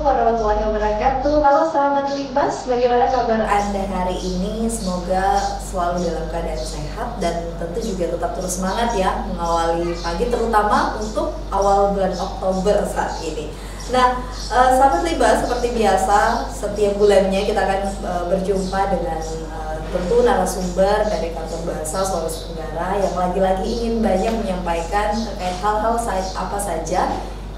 warahmatullahi wabarakatuh. Halo sahabat Libas, bagaimana kabar Anda hari ini? Semoga selalu dalam keadaan sehat dan tentu juga tetap terus semangat ya mengawali pagi, terutama untuk awal bulan Oktober saat ini. Nah, sahabat Libas, seperti biasa setiap bulannya kita akan berjumpa dengan tentu narasumber dari Kantor Bahasa Sulawesi Tenggara yang lagi-lagi ingin banyak menyampaikan terkait hal-hal apa saja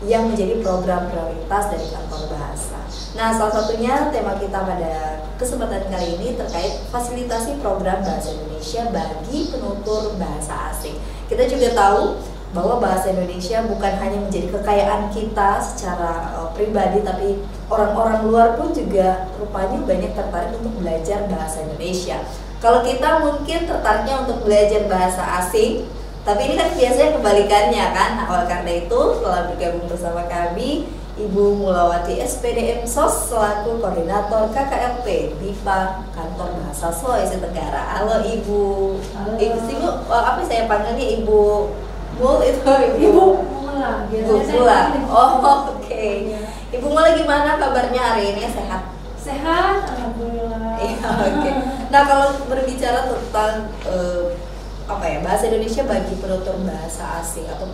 yang menjadi program prioritas dari Kantor Bahasa. Nah, salah satunya tema kita pada kesempatan kali ini terkait fasilitasi program Bahasa Indonesia bagi penutur bahasa asing. Kita juga tahu bahwa bahasa Indonesia bukan hanya menjadi kekayaan kita secara pribadi, tapi orang-orang luar pun juga rupanya banyak tertarik untuk belajar bahasa Indonesia. Kalau kita mungkin tertariknya untuk belajar bahasa asing, tapi ini kan biasanya kebalikannya kan. Nah, oleh karena itu telah bergabung bersama kami Ibu Mulawati SPDM SOS selaku Koordinator KKLP BIPA Kantor Bahasa Sulawesi Tenggara. Halo Ibu. Halo. Ibu, apa saya panggilnya Ibu Mul itu Ibu Mula. Ibu Mula. Oh, oke. Ibu Mula, gimana kabarnya hari ini? Sehat? Sehat, alhamdulillah. Iya, oke. Nah, kalau berbicara tentang bahasa Indonesia bagi penutur bahasa asing, atau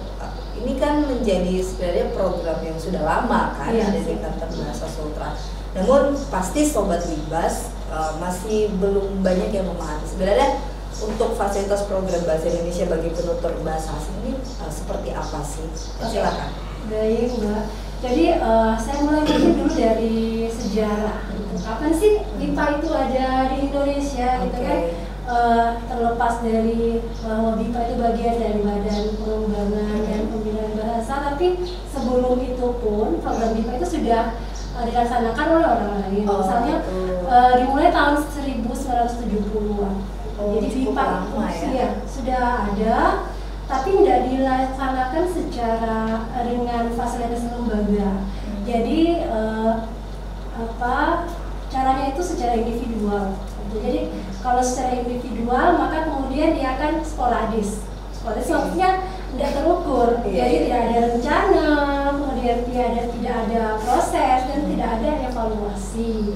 ini kan menjadi sebenarnya program yang sudah lama kan, iya, ada di Kantor Bahasa Sultra. Namun pasti Sobat Libas masih belum banyak yang memahami sebenarnya untuk fasilitas program bahasa Indonesia bagi penutur bahasa asing ini seperti apa sih? Silakan. Baik, Mbak. Jadi saya mulai mungkin dulu dari sejarah. Kapan sih BIPA itu ada di Indonesia, gitu kan? Terlepas dari bahwa BIPA itu bagian dari Badan Pengembangan dan Pembinaan Bahasa, tapi sebelum itu pun program BIPA itu sudah dilaksanakan oleh orang lain. Misalnya dimulai tahun 1970-an. Jadi BIPA ya sudah ada, tapi tidak dilaksanakan secara dengan fasilitas lembaga. Jadi caranya itu secara individual. Jadi kalau secara individual maka kemudian dia akan sporadis. Sporadis maksudnya tidak terukur. Jadi tidak ada rencana, kemudian tidak ada proses dan tidak ada evaluasi.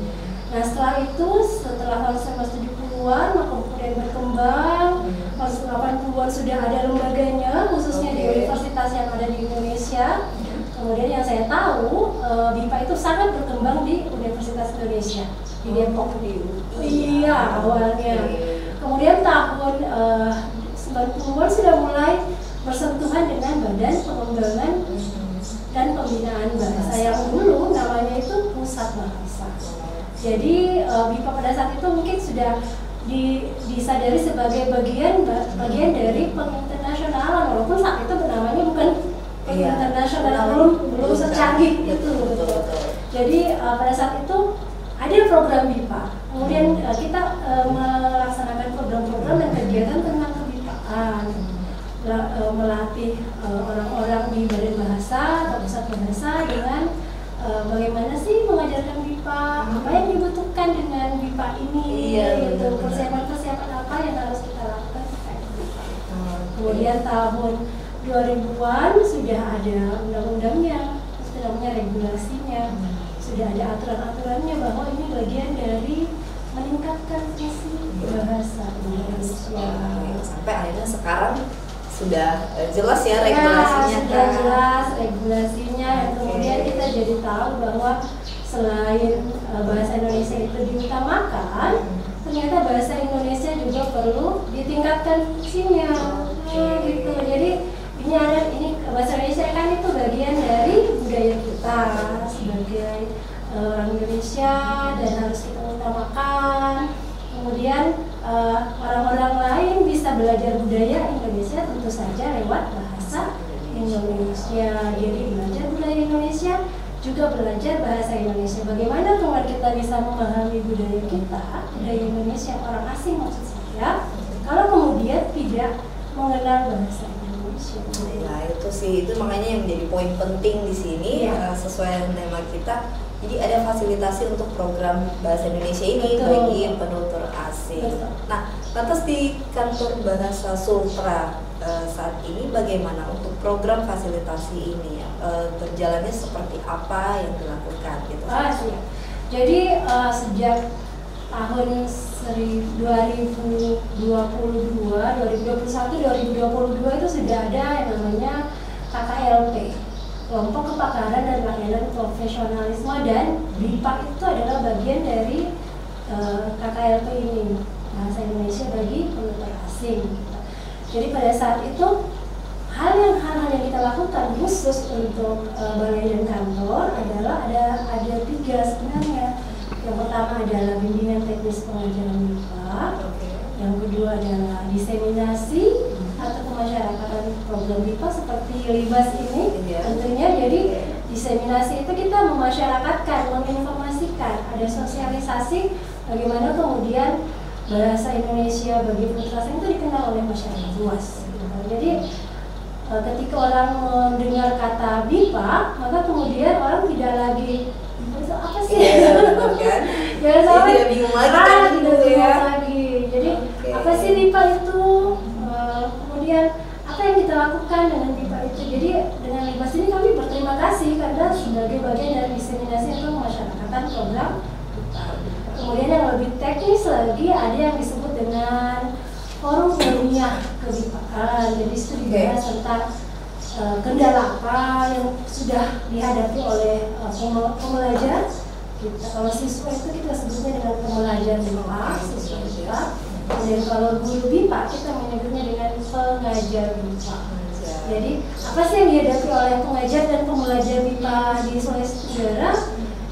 Nah, setelah itu, setelah tahun 1970-an maka kemudian berkembang. Tahun 80-an sudah ada lembaganya, khususnya di universitas yang ada di Indonesia. Kemudian yang saya tahu, BIPA itu sangat berkembang di Universitas Indonesia di Depok. Iya, awalnya. Kemudian tahun 90-an sudah mulai bersentuhan dengan Badan Pengembangan dan Pembinaan Bahasa yang dulu namanya itu Pusat Bahasa. Jadi BIPA pada saat itu mungkin sudah disadari sebagai bagian dari penginternasionalan, walaupun saat itu namanya bukan internasional, belum secanggih itu. Jadi pada saat itu ada program BIPA. Kemudian kita melaksanakan program-program dan kegiatan tentang kebipaan, melatih orang-orang di Badan Bahasa atau Pusat Bahasa dengan bagaimana sih mengajarkan BIPA, apa yang dibutuhkan dengan BIPA ini, gitu, persiapan-persiapan apa yang harus kita lakukan. Kemudian tahun 2000-an sudah ada undang-undangnya, istilahnya regulasinya, sudah ada aturan-aturannya bahwa ini bagian dari meningkatkan fungsi bahasa Indonesia. Sampai akhirnya sekarang sudah jelas ya regulasinya. Sudah jelas regulasinya, dan kemudian kita jadi tahu bahwa selain bahasa Indonesia itu diutamakan, ternyata bahasa Indonesia juga perlu ditingkatkan fungsinya. Gitu. Jadi ini bahasa Indonesia kan itu bagian dari budaya kita sebagai orang Indonesia dan harus kita utamakan. Kemudian orang-orang lain bisa belajar budaya Indonesia tentu saja lewat bahasa Indonesia. Jadi belajar budaya Indonesia juga belajar bahasa Indonesia. Bagaimana kemudian kita bisa memahami budaya kita, budaya Indonesia orang asing maksud saya, kalau kemudian tidak mengenal bahasa Indonesia. Nah, itu sih, itu makanya yang menjadi poin penting di sini, sesuai dengan tema kita. Jadi ada fasilitasi untuk program bahasa Indonesia ini bagi penutur asing. Nah, lantas di Kantor Bahasa Sultra saat ini bagaimana untuk program fasilitasi ini ya? Berjalannya seperti apa yang dilakukan gitu? Siap. Jadi sejak tahun 2021, 2022 itu sudah ada yang namanya KKLP, Kelompok Kepakaran dan Layanan Profesionalisme, dan BIPA itu adalah bagian dari KKLP ini, Bahasa Indonesia bagi Penutur Asing. Jadi pada saat itu hal-hal yang kita lakukan khusus untuk balai dan kantor adalah ada 3 sebenarnya. Yang pertama adalah bimbingan teknis pengajaran BIPA, yang kedua adalah diseminasi atau pemasyarakatan program BIPA seperti Libas ini tentunya. Jadi diseminasi itu kita memasyarakatkan, menginformasikan, ada sosialisasi bagaimana kemudian bahasa Indonesia bagi penutur asing itu dikenal oleh masyarakat luas. Jadi ketika orang mendengar kata BIPA, maka kemudian orang tidak lagi itu apa sih? Kan? Jangan sampai tidak bingung lagi kan? Tidak bingung lagi. Jadi apa sih BIPA itu? Kemudian apa yang kita lakukan dengan BIPA itu? Jadi dengan Libas ini kami berterima kasih karena sebagai bagian dari diseminasi atau pemasyarakatan program BIPA. Kemudian yang lebih teknis lagi ada yang disebut dengan forum ilmiah kebipaan. Jadi itu dibahas tentang kendala apa yang sudah dihadapi oleh pembelajar. Kalau siswa itu kita sebutnya dengan pembelajar BIPA, siswa BIPA. Dan kalau guru BIPA kita menyebutnya dengan pengajar BIPA. Jadi apa sih yang dihadapi oleh pengajar dan pembelajar BIPA di Sulawesi Tenggara?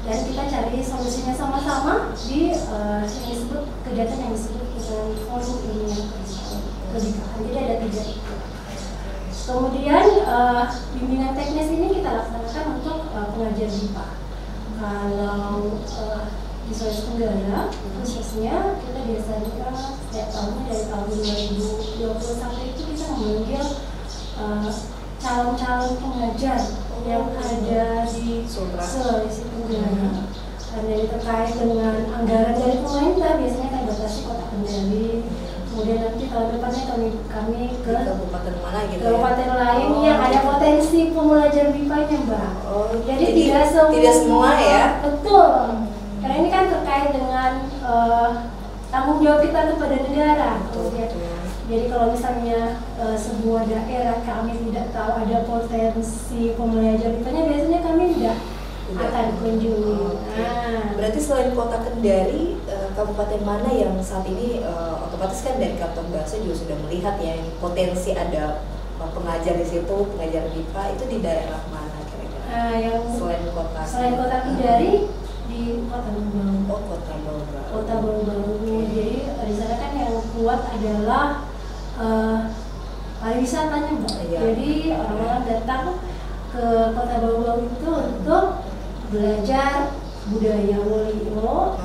Dan kita cari solusinya sama-sama di yang disebut kegiatan yang disebut dengan forum ilmiah kebipaan. Jadi ada 3 itu. Kemudian bimbingan teknis ini kita laksanakan untuk pengajar BIPA. Kalau di Sulawesi Tenggara khususnya kita biasanya setiap tahunnya dari tahun 2020 sampai itu kita memanggil calon-calon pengajar yang ada di Sulawesi Tenggara. Karena ini terkait dengan anggaran dari pemerintah, biasanya kan batasi Kota Kendari. Kemudian nanti tahun depannya kami ke kabupaten mana gitu? Kabupaten lain yang ada potensi pembelajar BIPA-nya, Mbak. Jadi tidak semua ya? Betul. Karena ini kan terkait dengan tanggung jawab kita kepada negara. Jadi kalau misalnya sebuah daerah kami tidak tahu ada potensi pembelajar BIPA-nya, biasanya kami tidak akan kunjungi. Berarti selain Kota Kendari, kabupaten mana yang saat ini otomatis kan dari Kantor Bahasa juga sudah melihat ya ini potensi ada pengajar di situ, pengajar BIPA itu di daerah mana kira-kira? Yang selain Kota Kendari di Kota Bau. Oh, Kota Bau. Kota Bau. Jadi di sana kan yang kuat adalah pariwisatanya, Mbak. Jadi orang-orang datang ke Kota Bau itu untuk belajar budaya Wolio.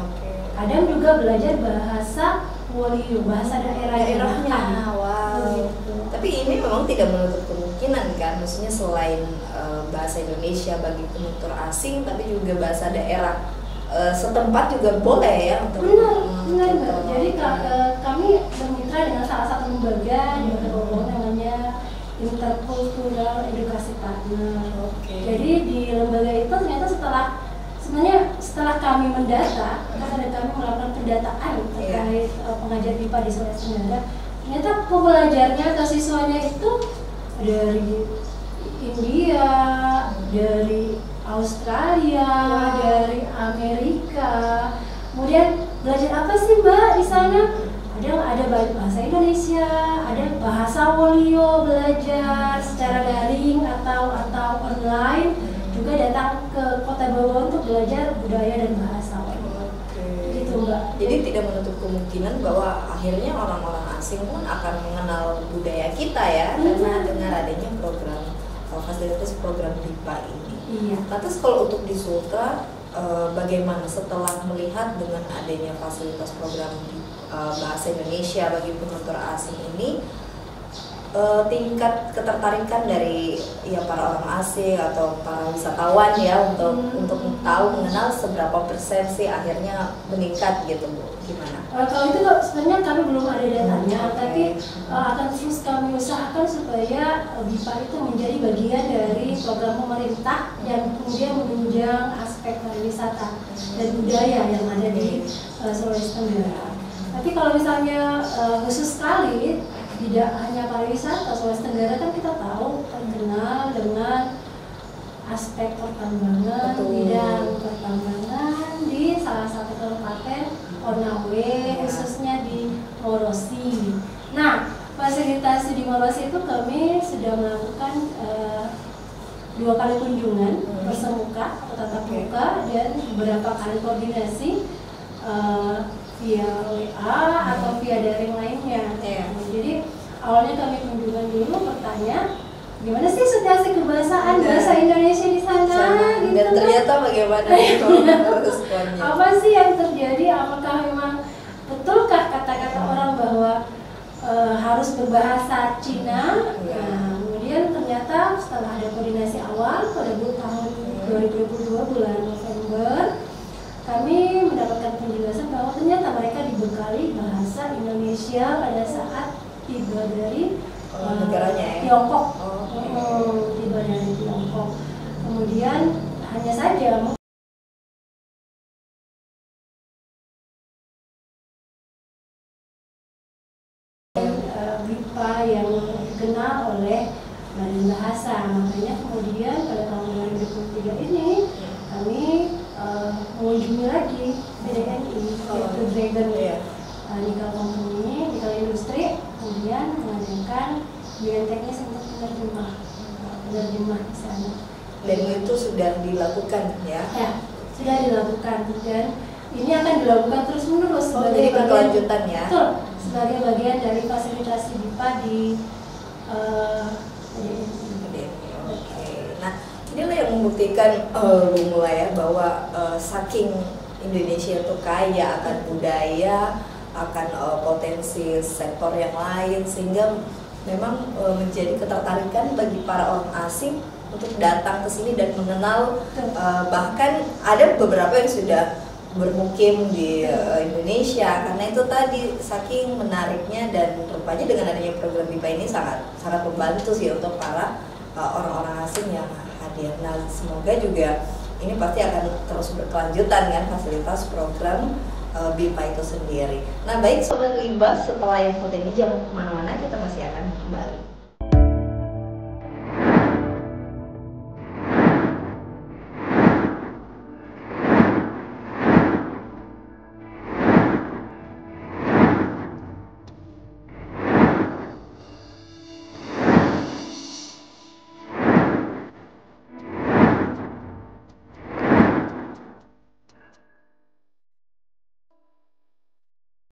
Kadang juga belajar bahasa Wolio, bahasa daerahnya. Wow. Tapi ini memang tidak menutup kemungkinan kan, maksudnya selain bahasa Indonesia bagi penutur asing, tapi juga bahasa daerah setempat juga boleh ya untuk benar. Jadi kami bermitra dengan salah satu lembaga di Kota Bau namanya Interkultural Education Partner. Jadi di lembaga itu ternyata setelah kami mendata, karena kami melakukan pendataan terkait pengajar BIPA di Sulawesi Tenggara, ternyata pembelajarnya atau siswanya itu dari India, dari Australia, dari Amerika. Kemudian belajar apa sih, Mbak, di sana? Ada bahasa Indonesia, ada bahasa Wolio, belajar secara daring atau online, juga datang ke Kota Bau untuk belajar budaya dan bahasa Wolio. Gitu, Mbak. Jadi tidak menutup kemungkinan bahwa akhirnya orang-orang asing pun akan mengenal budaya kita ya, karena dengan adanya program fasilitas program BIPA ini. Iya. Lantas kalau untuk di Sultra, bagaimana setelah melihat dengan adanya fasilitas program bahasa Indonesia bagi penutur asing ini, tingkat ketertarikan dari ya para orang asing atau para wisatawan ya untuk tahu mengenal seberapa persen sih akhirnya meningkat gitu Bu, gimana? Kalau itu sebenarnya kami belum ada datanya, tapi akan terus kami usahakan supaya BIPA itu menjadi bagian dari program pemerintah yang kemudian menunjang aspek pariwisata dan budaya yang ada di Sulawesi Tenggara. Tapi kalau misalnya khusus sekali, tidak hanya pariwisata, Sulawesi Tenggara kan kita tahu terkenal dengan aspek pertambangan, bidang pertambangan di salah satu kabupaten Konawe, khususnya di Morosi. Nah, fasilitasi di Morosi itu kami sudah melakukan 2 kali kunjungan bersemuka atau tatap muka dan beberapa kali koordinasi via WA atau via daring lainnya. Jadi awalnya kami kunjungan dulu bertanya gimana sih situasi kebahasaan bahasa Indonesia di sana gitu. Dan ternyata bagaimana itu responnya? Apa sih yang terjadi? Apakah memang betulkah kata-kata orang bahwa harus berbahasa Cina? Nah, kemudian ternyata setelah ada koordinasi awal pada tahun 2022 bulan November, kami mendapatkan penjelasan bahwa ternyata mereka dibekali bahasa Indonesia pada saat tiba dari negaranya ya? Tiongkok. Tiba dari Tiongkok. Kemudian hanya saja BIPA yang dikenal oleh Badan Bahasa. Makanya kemudian pada tahun 2023 ini kami mengunjungi lagi BDNI, yaitu Dragon Nikel Company, Nikel Industri, kemudian mengadakan bimbingan teknis untuk penerjemah di sana. Dan itu sudah dilakukan ya? Ya, sudah dilakukan dan ini akan dilakukan terus menerus sebagai kelanjutan ya? Betul, sebagai bagian dari fasilitasi BIPA di Nah, inilah yang membuktikan Bu Mula ya bahwa saking Indonesia itu kaya akan budaya, akan potensi sektor yang lain, sehingga memang menjadi ketertarikan bagi para orang asing untuk datang ke sini dan mengenal, bahkan ada beberapa yang sudah bermukim di Indonesia karena itu tadi saking menariknya, dan rupanya dengan adanya program BIPA ini sangat membantu sih untuk para orang-orang asing yang hadir. Nah, semoga juga ini pasti akan terus berkelanjutan kan fasilitas program BIPA itu sendiri. Nah, baik Sobat Libas, setelah yang satu ini jangan kemana-mana, kita masih akan kembali.